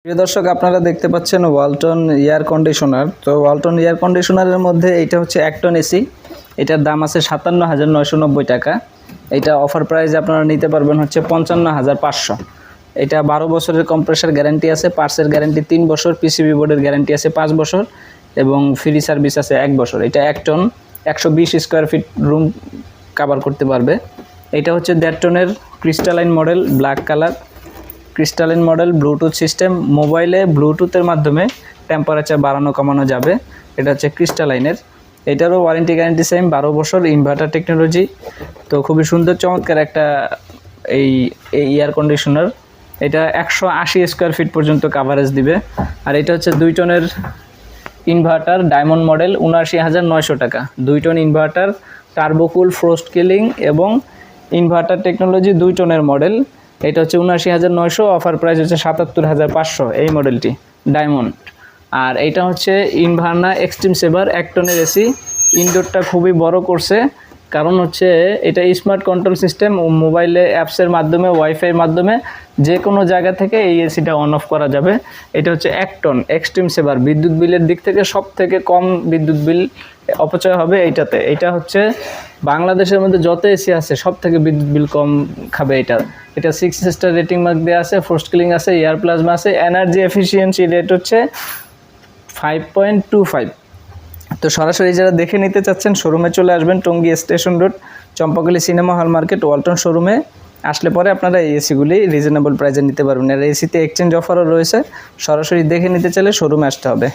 প্রিয় দর্শক, আপনারা দেখতে পাচ্ছেন ওয়ালটন এয়ার কন্ডিশনার। তো ওয়ালটন এয়ার কন্ডিশনারের মধ্যে এইটা হচ্ছে 1 টন এসি। এটার দাম আছে ৫৭,৯৯০ টাকা। এটা অফার প্রাইসে আপনারা নিতে পারবেন হচ্ছে ৫৫,৫০০। এটা ১২ বছরের কম্প্রেসার গ্যারান্টি আছে, পার্টসের গ্যারান্টি 3 বছর, পিসিবি বোর্ডের গ্যারান্টি আছে 5 বছর এবং ফ্রি সার্ভিস আছে 1 বছর। এটা 1 ton 120 square feet room cover করতে পারবে। এটা হচ্ছে 1.5 টনের crystalline model, black colour crystalline model, bluetooth system. মোবাইলে ব্লুটুথের মাধ্যমে টেম্পারেচার বাড়ানো কমানো যাবে। এটা হচ্ছে ক্রিস্টালাইনের। এটারও ওয়ারেন্টি গ্যারান্টি সেম 12 বছর, ইনভার্টার টেকনোলজি। তো খুবই সুন্দর চমৎকার একটা এই এয়ার কন্ডিশনার। এটা 180 স্কোয়ার ফিট পর্যন্ত কাভারেজ দিবে। আর এটা হচ্ছে 2 টনের ইনভার্টার, ডায়মন্ড মডেল, ৭৯,৯০০ টাকা। 2 ton inverter, turbocool, frost killing এবং ইনভার্টার টেকনোলজি, 2 টনের মডেল। এটা হচ্ছে ৭৯,৯০০, অফার প্রাইস হচ্ছে ৭৭,৫০০ এই মডেলটি, ডায়মন্ড। আর এইটা হচ্ছে ইনভার্না এক্সট্রিম সেভার, 1 টনের এসি। ইনডোরটা খুবই বড় করছে, কারণ হচ্ছে এটা স্মার্ট কন্ট্রোল সিস্টেম। মোবাইলে অ্যাপসের মাধ্যমে, ওয়াইফাইয়ের মাধ্যমে যে কোনো জায়গা থেকে এই এসিটা অন অফ করা যাবে। এটা হচ্ছে 1 টন এক্সট্রিম সেভার। বিদ্যুৎ বিলের দিক থেকে সব থেকে কম বিদ্যুৎ বিল অপচয় হবে এইটাতে। এটা হচ্ছে বাংলাদেশের মধ্যে যত এসি আছে সব থেকে বিদ্যুৎ বিল কম খাবে এটা। এটা 6 স্টার রেটিং মার্ক দেওয়া আছে, ফ্রস্ট কিলিং আছে, এয়ার প্লাজমা আছে। এনার্জি এফিসিয়েন্সি রেট হচ্ছে 5.25। তো সরাসরি যারা দেখে নিতে চাচ্ছেন শোরুমে চলে আসবেন, Tongi station road, Champakali cinema hall market, Walton শোরুমে আসলে পরে আপনারা এই এসিগুলি রিজনেবল প্রাইসে নিতে পারবেন। আর এসিতে এক্সচেঞ্জ অফারও রয়েছে। সরাসরি দেখে নিতে চাইলে শোরুমে আসতে হবে।